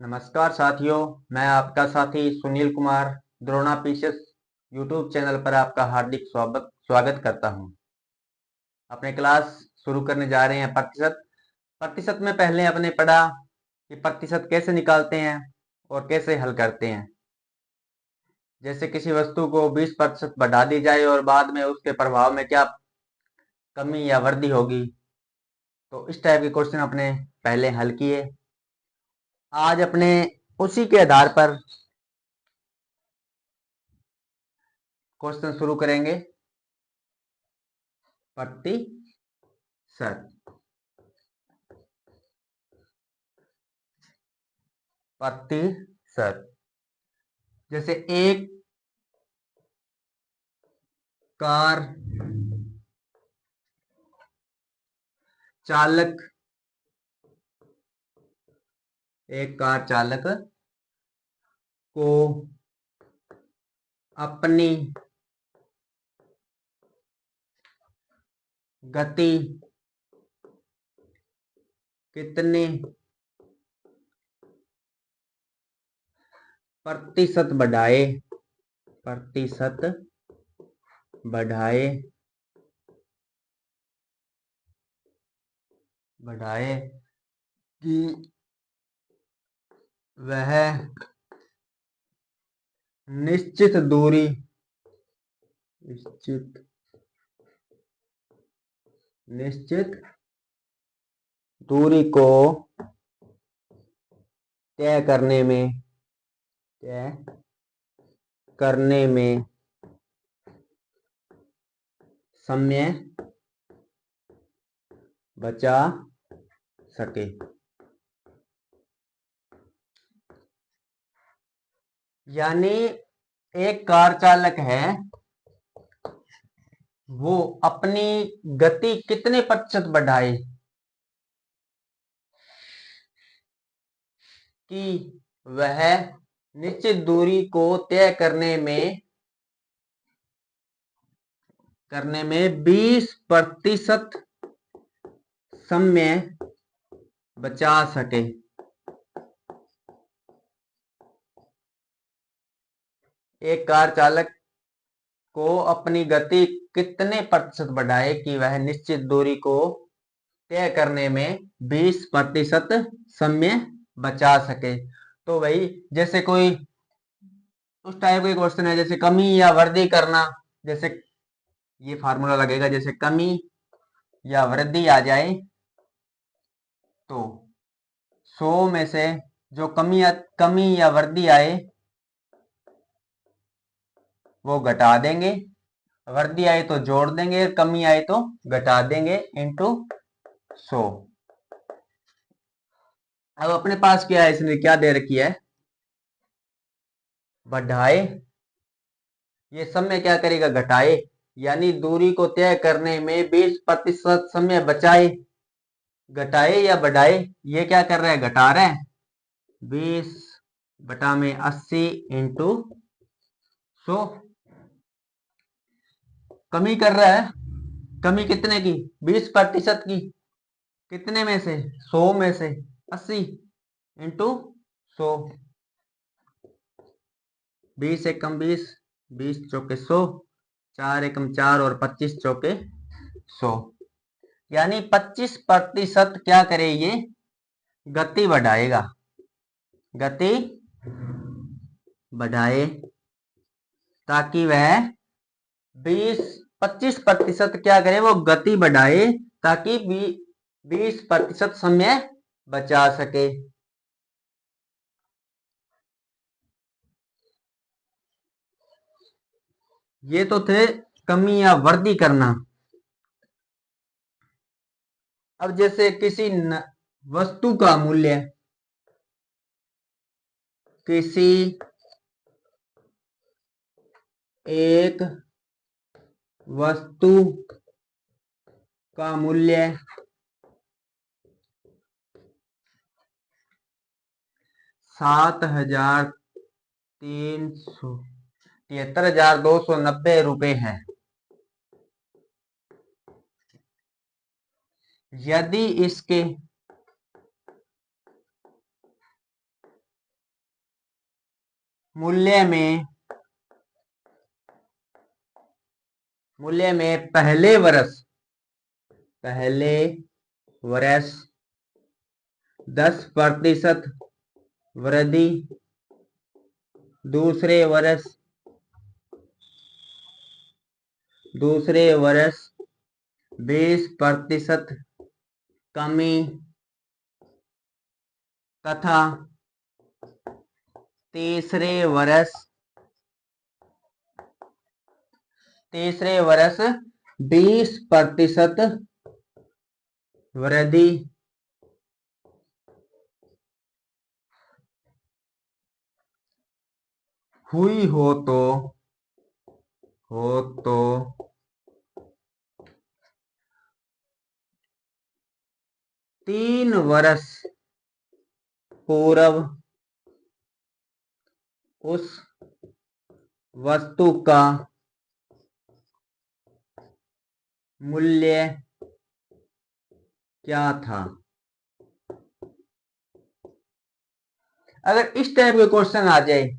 नमस्कार साथियों, मैं आपका साथी Sunil Kumar Drona PCS YouTube channel पर आपका हार्दिक स्वागत करता हूं। अपने क्लास शुरू करने जा रहे हैं। प्रतिशत में पहले अपने पढ़ा कि प्रतिशत कैसे निकालते हैं और कैसे हल करते हैं। जैसे किसी वस्तु को 20% बढ़ा दी जाए और बाद में उसके प्रभाव में क्या कमी या वृद्धि होगी, तो इस टाइप के क्वेश्चन अपने पहले हल किए। आज अपने उसी के आधार पर क्वेश्चन शुरू करेंगे। प्रतिशत प्रतिशत जैसे एक कार चालक को अपनी गति कितने प्रतिशत बढ़ाए कि वह निश्चित दूरी को तय करने में समय बचा सके। यानी एक कार चालक है, वो अपनी गति कितने प्रतिशत बढ़ाए कि वह निश्चित दूरी को तय करने में 20% समय बचा सके। एक कार चालक को अपनी गति कितने प्रतिशत बढ़ाए कि वह निश्चित दूरी को तय करने में 20% समय बचा सके। तो भाई जैसे कोई उस टाइप का क्वेश्चन है, जैसे कमी या वृद्धि करना। जैसे ये फार्मूला लगेगा, जैसे कमी या वृद्धि आ जाए तो 100 में से जो कमी या वृद्धि आए वो घटा देंगे, वृद्धि आई तो जोड़ देंगे, कमी आई तो घटा देंगे, इंटू 100। अब अपने पास क्या है, इसने क्या दे रखी है, बढ़ाए। ये समय क्या करेगा, घटाए। यानी दूरी को तय करने में 20% समय बचाए। घटाए या बढ़ाए, ये क्या कर रहा है, घटा रहा है। 20/80 इंटू 100। कमी कर रहा है। कमी कितने की, 20% की। कितने में से, 100 में से 80 इंटू 100। 20 एकम 20, 20 चौके 100, 4 एकम 4 और 25 चौके 100। यानी 25% क्या करे, ये गति बढ़ाएगा। गति बढ़ाए ताकि वह 25% क्या करे, वो गति बढ़ाए ताकि 20% समय बचा सके। ये तो थे कमी या वृद्धि करना। अब जैसे किसी वस्तु का मूल्य, किसी एक वस्तु का मूल्य 73,290 रुपए है। यदि इसके मूल्य में पहले वर्ष 10% वृद्धि, दूसरे वर्ष 20% कमी तथा तीसरे वर्ष 20% वृद्धि हुई हो तो 3 वर्ष पूर्व उस वस्तु का मूल्य क्या था। अगर इस टाइप के क्वेश्चन आ जाए,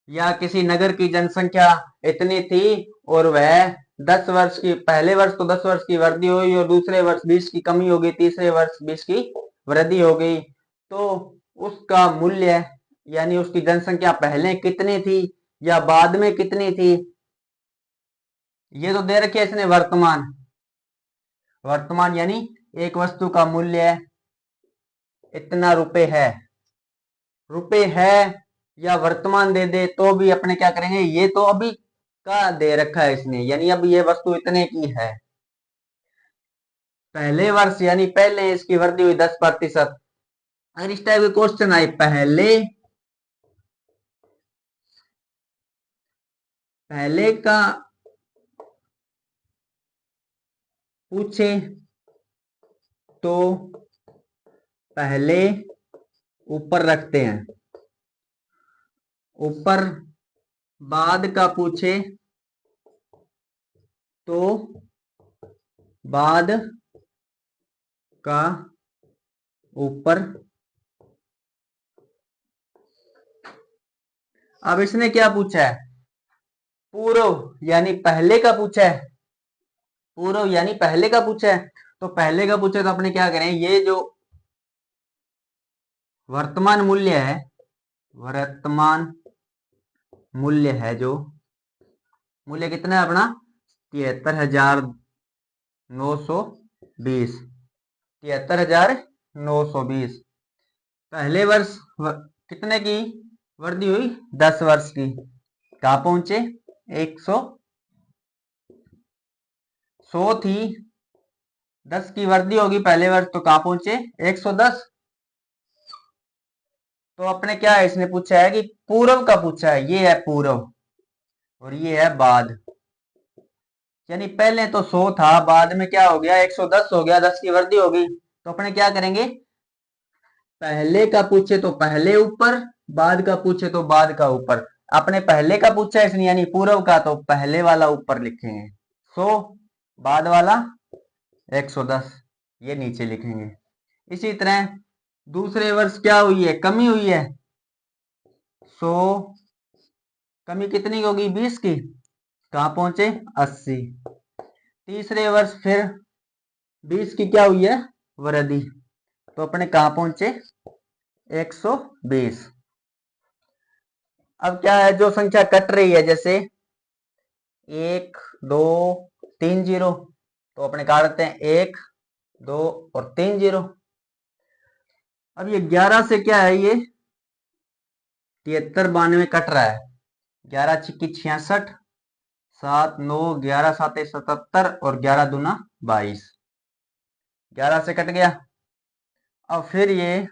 या किसी नगर की जनसंख्या इतनी थी और वह 10 वर्ष की, पहले वर्ष तो 10 वर्ष की वृद्धि हुई और दूसरे वर्ष 20 की कमी हो गई, तीसरे वर्ष 20 की वृद्धि हो गई, तो उसका मूल्य यानी उसकी जनसंख्या पहले कितनी थी या बाद में कितनी थी। ये तो दे रखी है इसने वर्तमान यानी एक वस्तु का मूल्य इतना रुपए है या वर्तमान दे दे तो भी अपने क्या करेंगे, ये तो अभी का दे रखा है इसने, यानी अब ये वस्तु इतने की है। पहले वर्ष यानी पहले इसकी वृद्धि हुई 10%। अगर इस टाइप के क्वेश्चन आए, पहले का पूछे तो पहले ऊपर रखते हैं, ऊपर बाद का पूछे तो बाद का ऊपर। अब इसने क्या पूछा है, पूर्व यानी पहले का पूछा है, तो पहले का पूछे तो अपने क्या करें, ये जो वर्तमान मूल्य है जो मूल्य कितना है अपना 73,920, 73,920। पहले वर्ष कितने की वृद्धि हुई, 10 वर्ष की, कहां पहुंचे 100 थी, 10 की वृद्धि होगी पहले वर्ष तो कहां पहुंचे 110। तो अपने क्या है, इसने पूछा है कि पूर्व का पूछा है, ये है पूर्व और ये है बाद, यानी पहले तो 100 था, बाद में क्या हो गया 110 हो गया, 10 की वृद्धि हो गई। तो अपने क्या करेंगे, पहले का पूछे तो पहले ऊपर, बाद का पूछे तो बाद का ऊपर। अपने पहले का पूछा है इसने यानी पूर्व का, तो पहले वाला ऊपर लिखेंगे 100, बाद वाला 110 ये नीचे लिखेंगे। इसी तरह दूसरे वर्ष क्या हुई है, कमी हुई है 100, कमी कितनी होगी 20 की, कहां पहुंचे 80। तीसरे वर्ष फिर 20 की क्या हुई है वृद्धि, तो अपने कहां पहुंचे 120। अब क्या है, जो संख्या कट रही है जैसे 1 2 3 0, तो अपने काटते हैं 1 2 और 3 0। अब ये 11 से क्या है, ये 73 92 कट रहा है, 11 छिक्की 66, 7 9 11 7 77 और 11 दूना 22, 11 से कट गया। अब फिर ये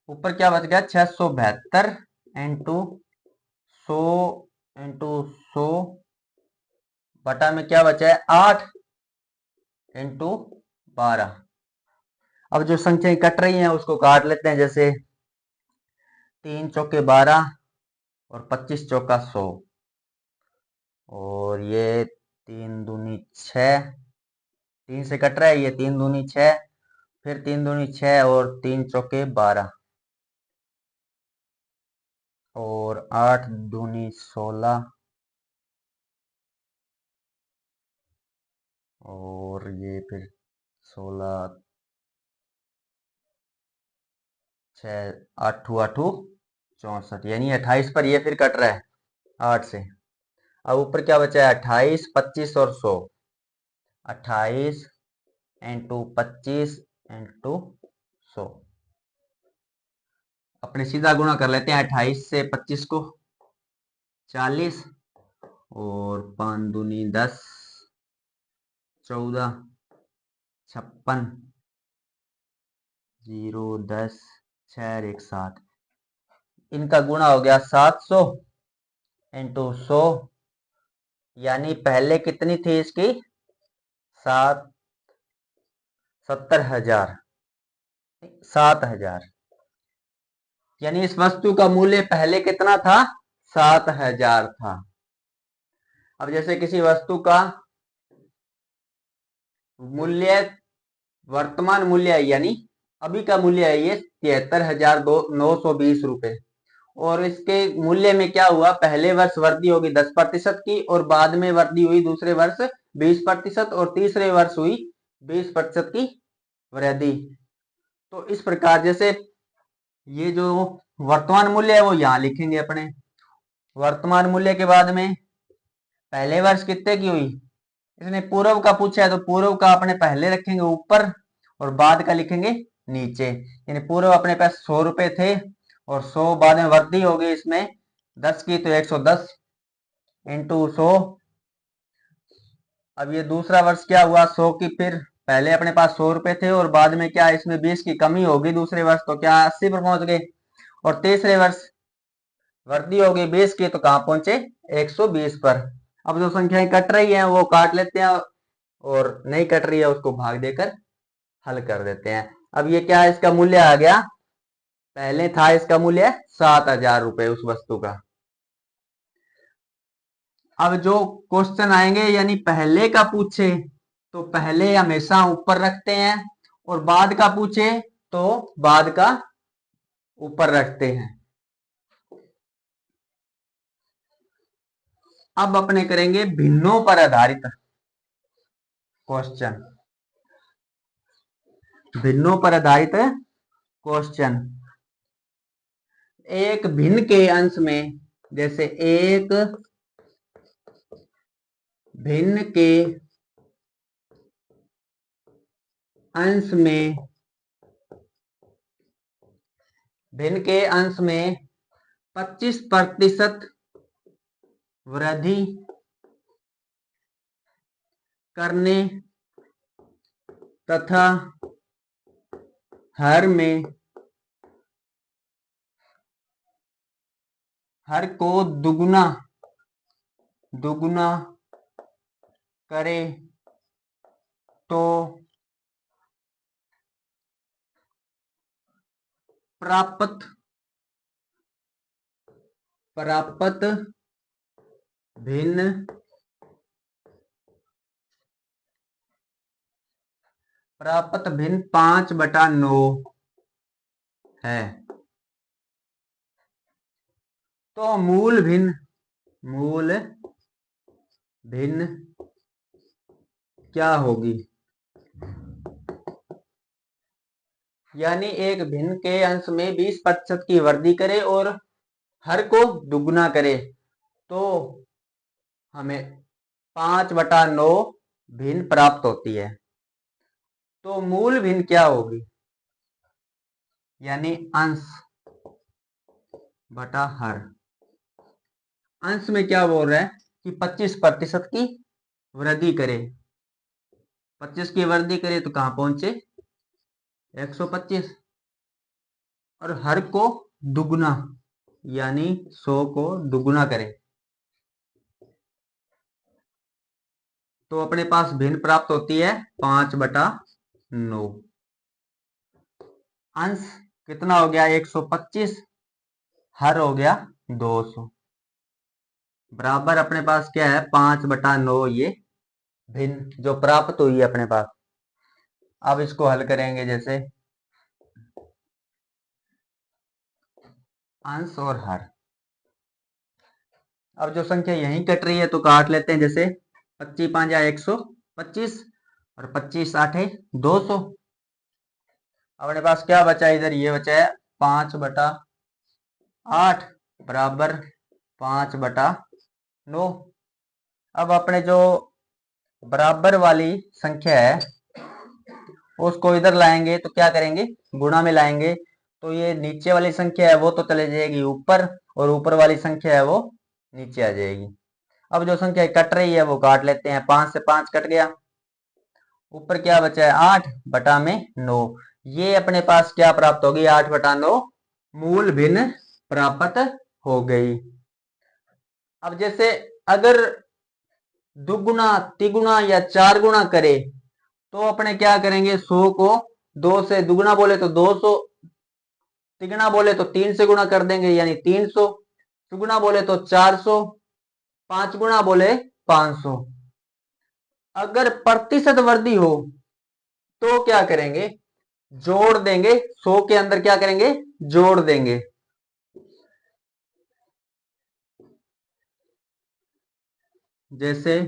ऊपर क्या बच गया 672 इंटू 100 इंटू 100 बटा में क्या बचा है 8 इंटू 12। अब जो संख्या कट रही है उसको काट लेते हैं, जैसे 3 चौके 12 और 25 चौका 100, और ये 3 दूनी 6, 3 से कट रहा है, ये 3 दूनी 6, फिर 3 दूनी 6 और 3 चौके 12, और 8 दूनी 16 और ये फिर 16 6 8 64 यानी 28 पर ये फिर कट रहा है 8 से। अब ऊपर क्या बचा है 28 25 और 100। 28 इंटू 25 इंटू 100। अपने सीधा गुणा कर लेते हैं 28 से 25 को 40 और 5 दूनी 10 14 56 0 10 6 1 7। इनका गुणा हो गया 700 इंटू 100 यानी पहले कितनी थी इसकी 70,000 7,000 यानी इस वस्तु का मूल्य पहले कितना था 7,000 था। अब जैसे किसी वस्तु का मूल्य वर्तमान मूल्य है यानी अभी का मूल्य है ये 73,920 रुपए और इसके मूल्य में क्या हुआ पहले वर्ष वृद्धि होगी 10% की और बाद में वृद्धि हुई दूसरे वर्ष 20% और तीसरे वर्ष हुई 20% की वृद्धि। तो इस प्रकार जैसे ये जो वर्तमान मूल्य है वो यहाँ लिखेंगे अपने वर्तमान मूल्य के बाद में पहले वर्ष कितने की हुई इसने पूर्व का पूछा है तो पूर्व का अपने पहले रखेंगे ऊपर और बाद का लिखेंगे नीचे। यानी पूर्व अपने पास 100 रुपए थे और 100 बाद में वृद्धि हो गई इसमें 10 की तो 110 इंटू 100। अब ये दूसरा वर्ष क्या हुआ 100 की फिर पहले अपने पास 100 रुपए थे और बाद में क्या इसमें 20 की कमी होगी दूसरे वर्ष तो क्या 80 पर पहुंच गए और तीसरे वर्ष वृद्धि होगी 20 की तो कहां पहुंचे 120 पर। अब जो संख्याएं कट रही हैं वो काट लेते हैं और नहीं कट रही है उसको भाग देकर हल कर देते हैं। अब ये क्या है इसका मूल्य आ गया पहले था इसका मूल्य 7,000 रुपए उस वस्तु का। अब जो क्वेश्चन आएंगे यानी पहले का पूछे तो पहले हमेशा ऊपर रखते हैं और बाद का पूछे तो बाद का ऊपर रखते हैं। अब अपने करेंगे भिन्नों पर आधारित क्वेश्चन। भिन्नों पर आधारित क्वेश्चन एक भिन्न के अंश में जैसे एक भिन्न के अंश में भिन्न के अंश में 25% वृद्धि करने तथा हर में हर को दुगुना करे तो प्राप्त भिन्न 5/9 है। तो मूल भिन्न क्या होगी यानी एक भिन्न के अंश में 20% की वृद्धि करे और हर को दुगुना करे तो हमें 5/9 भिन्न प्राप्त होती है। तो मूल भिन्न क्या होगी यानी अंश बटा हर। अंश में क्या बोल रहा है कि 25% की वृद्धि करे 25 की वृद्धि करे तो कहां पहुंचे 125 और हर को दुगुना यानी 100 को दुगुना करे तो अपने पास भिन्न प्राप्त होती है 5/9। अंश कितना हो गया 125 हर हो गया 200 बराबर अपने पास क्या है 5/9 ये भिन्न जो प्राप्त हुई है अपने पास। अब इसको हल करेंगे जैसे अंश और हर अब जो संख्या यहीं कट रही है तो काट लेते हैं। जैसे 25 5 या 125 और 25 8 200। अपने पास क्या बचा, इधर ये बचा है 5/8 बराबर 5/9। अब अपने जो बराबर वाली संख्या है उसको इधर लाएंगे तो क्या करेंगे, गुणा में लाएंगे तो ये नीचे वाली संख्या है वो तो चले जाएगी ऊपर, और ऊपर वाली संख्या है वो नीचे आ जाएगी। अब जो संख्या कट रही है वो काट लेते हैं। 5 से 5 कट गया, ऊपर क्या बचा है 8/9। ये अपने पास क्या प्राप्त होगी, 8/9 मूल भिन्न प्राप्त हो गई। अब जैसे अगर दुगुना तिगुना या 4 गुना करे तो अपने क्या करेंगे, 100 को 2 से दुगुना बोले तो 200, तिगुना बोले तो 3 से गुणा कर देंगे यानी 300, चुगुना बोले तो 400, 5 गुना बोले 500। अगर प्रतिशत वृद्धि हो तो क्या करेंगे, जोड़ देंगे। 100 के अंदर क्या करेंगे, जोड़ देंगे। जैसे